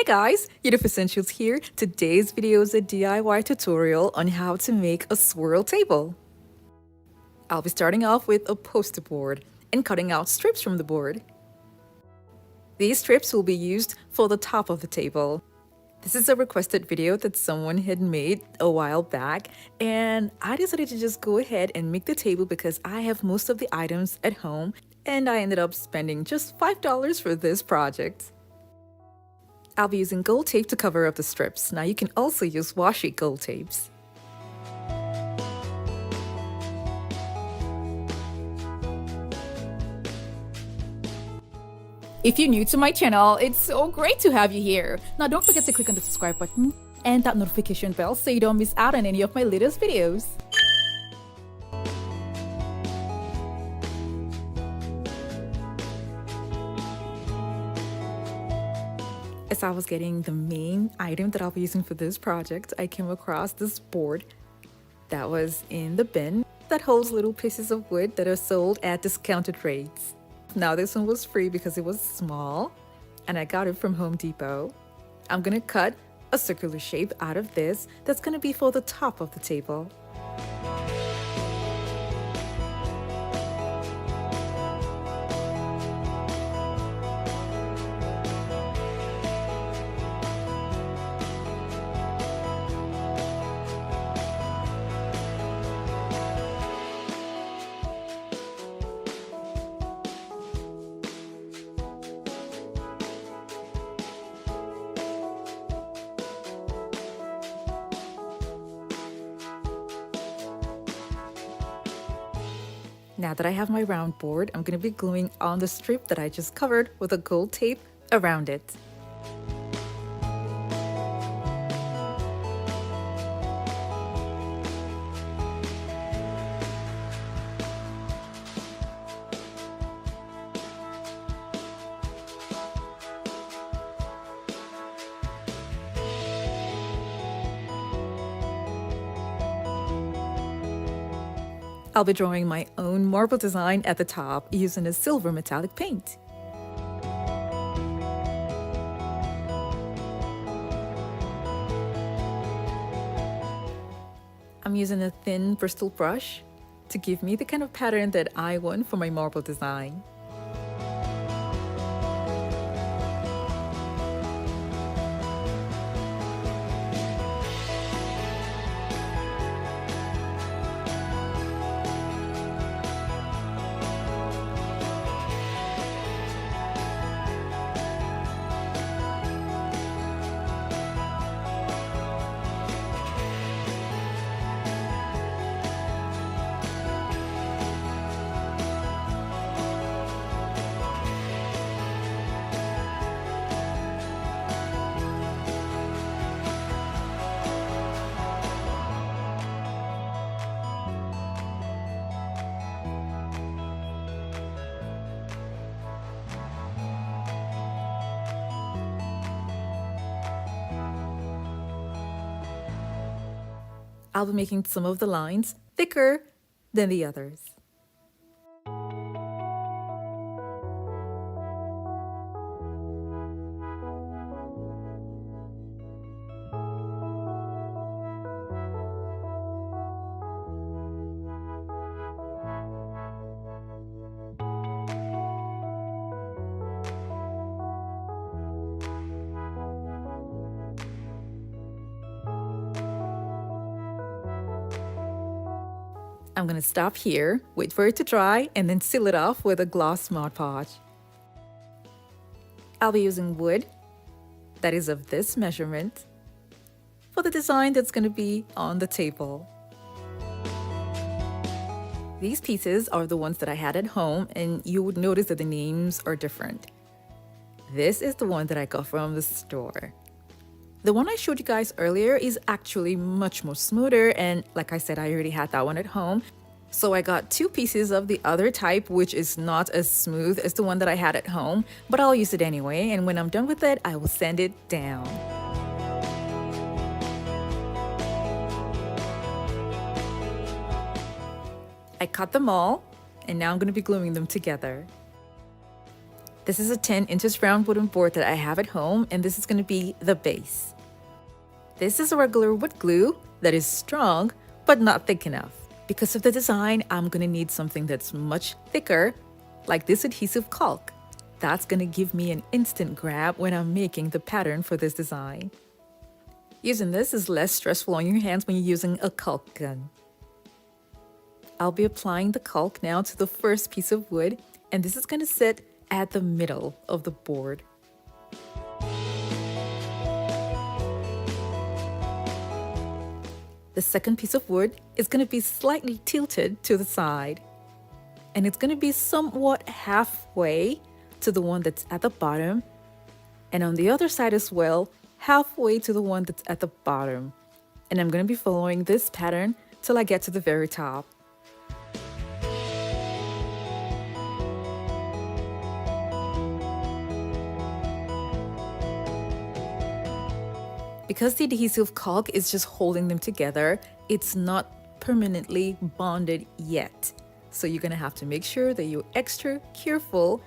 guys, Uniqueness Essentials here. Today's video is a DIY tutorial on how to make a swirl table. I'll be starting off with a poster board and cutting out strips from the board. These strips will be used for the top of the table. This is a requested video that someone had made a while back, and I decided to just go ahead and make the table because I have most of the items at home, and I ended up spending just $5 for this project. I'll be using gold tape to cover up the strips. Now you can also use washi gold tapes. If you're new to my channel, it's so great to have you here. Now don't forget to click on the subscribe button and that notification bell so you don't miss out on any of my latest videos. As I was getting the main item that I'll be using for this project, I came across this board that was in the bin that holds little pieces of wood that are sold at discounted rates. Now this one was free because it was small and I got it from Home Depot. I'm gonna cut a circular shape out of this that's gonna be for the top of the table. Now that I have my round board, I'm going to be gluing on the strip that I just covered with a gold tape around it. I'll be drawing my own marble design at the top using a silver metallic paint. I'm using a thin Bristol brush to give me the kind of pattern that I want for my marble design. I'll be making some of the lines thicker than the others. I'm going to stop here, wait for it to dry, and then seal it off with a gloss Mod Podge. I'll be using wood that is of this measurement for the design that's going to be on the table. These pieces are the ones that I had at home, and you would notice that the names are different. This is the one that I got from the store. The one I showed you guys earlier is actually much more smoother, and like I said, I already had that one at home. So I got two pieces of the other type, which is not as smooth as the one that I had at home, but I'll use it anyway, and when I'm done with it, I will sand it down. I cut them all, and now I'm going to be gluing them together. This is a 10 inches round wooden board that I have at home, and this is going to be the base. This is a regular wood glue that is strong, but not thick enough. Because of the design, I'm going to need something that's much thicker, like this adhesive caulk. That's going to give me an instant grab when I'm making the pattern for this design. Using this is less stressful on your hands when you're using a caulk gun. I'll be applying the caulk now to the first piece of wood, and this is going to sit at the middle of the board. The second piece of wood is going to be slightly tilted to the side, and it's going to be somewhat halfway to the one that's at the bottom, and on the other side as well, halfway to the one that's at the bottom. And I'm going to be following this pattern till I get to the very top. Because the adhesive caulk is just holding them together, it's not permanently bonded yet. So you're going to have to make sure that you're extra careful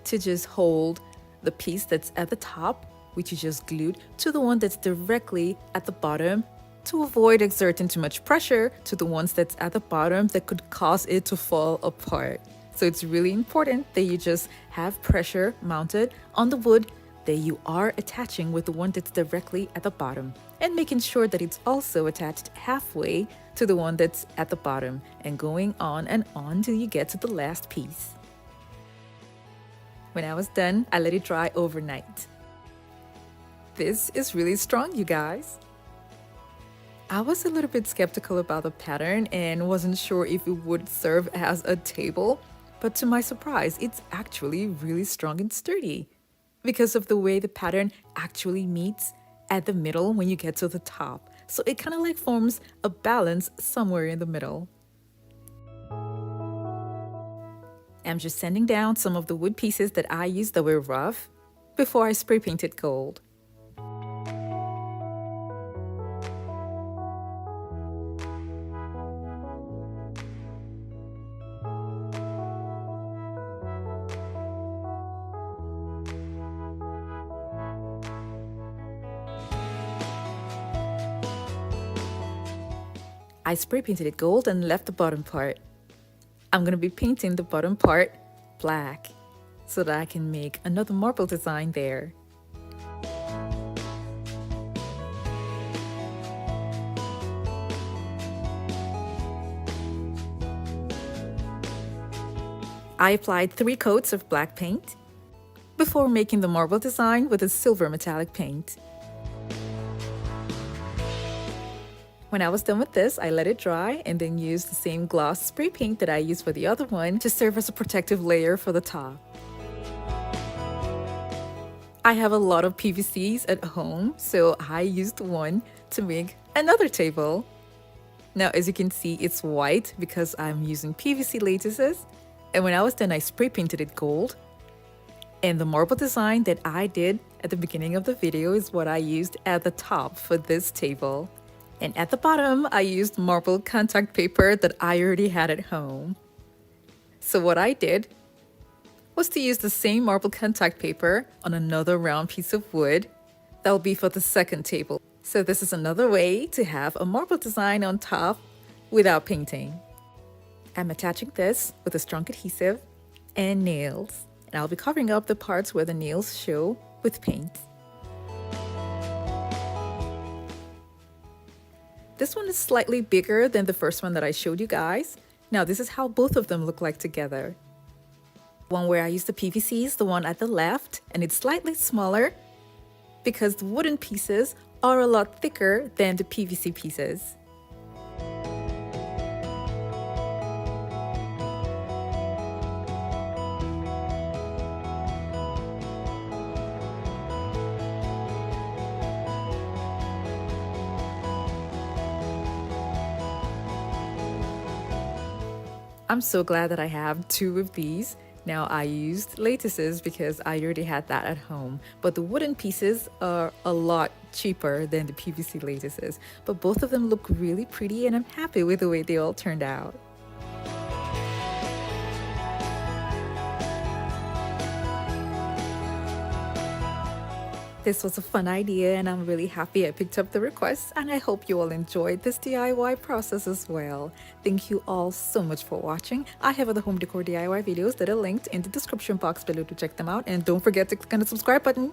to just hold the piece that's at the top, which you just glued, to the one that's directly at the bottom, to avoid exerting too much pressure to the ones that's at the bottom that could cause it to fall apart. So it's really important that you just have pressure mounted on the wood that you are attaching with the one that's directly at the bottom, and making sure that it's also attached halfway to the one that's at the bottom, and going on and on till you get to the last piece. When I was done, I let it dry overnight. This is really strong, you guys. I was a little bit skeptical about the pattern and wasn't sure if it would serve as a table, but to my surprise, it's actually really strong and sturdy, because of the way the pattern actually meets at the middle when you get to the top. So it kind of like forms a balance somewhere in the middle. I'm just sanding down some of the wood pieces that I used that were rough before I spray painted gold. I spray painted it gold and left the bottom part. I'm going to be painting the bottom part black so that I can make another marble design there. I applied 3 coats of black paint before making the marble design with a silver metallic paint. When I was done with this, I let it dry and then used the same gloss spray paint that I used for the other one to serve as a protective layer for the top. I have a lot of PVCs at home, so I used one to make another table. Now, as you can see, it's white because I'm using PVC lattices, and when I was done, I spray painted it gold. And the marble design that I did at the beginning of the video is what I used at the top for this table. And at the bottom, I used marble contact paper that I already had at home. So what I did was to use the same marble contact paper on another round piece of wood that will be for the second table. So this is another way to have a marble design on top without painting. I'm attaching this with a strong adhesive and nails, and I'll be covering up the parts where the nails show with paint. This one is slightly bigger than the first one that I showed you guys. Now this is how both of them look like together. One where I used the PVC is the one at the left, and it's slightly smaller because the wooden pieces are a lot thicker than the PVC pieces. I'm so glad that I have 2 of these. Now I used lattices because I already had that at home, but the wooden pieces are a lot cheaper than the PVC lattices, but both of them look really pretty and I'm happy with the way they all turned out. This was a fun idea and I'm really happy I picked up the request, and I hope you all enjoyed this DIY process as well. Thank you all so much for watching. I have other home decor DIY videos that are linked in the description box below to check them out, and don't forget to click on the subscribe button.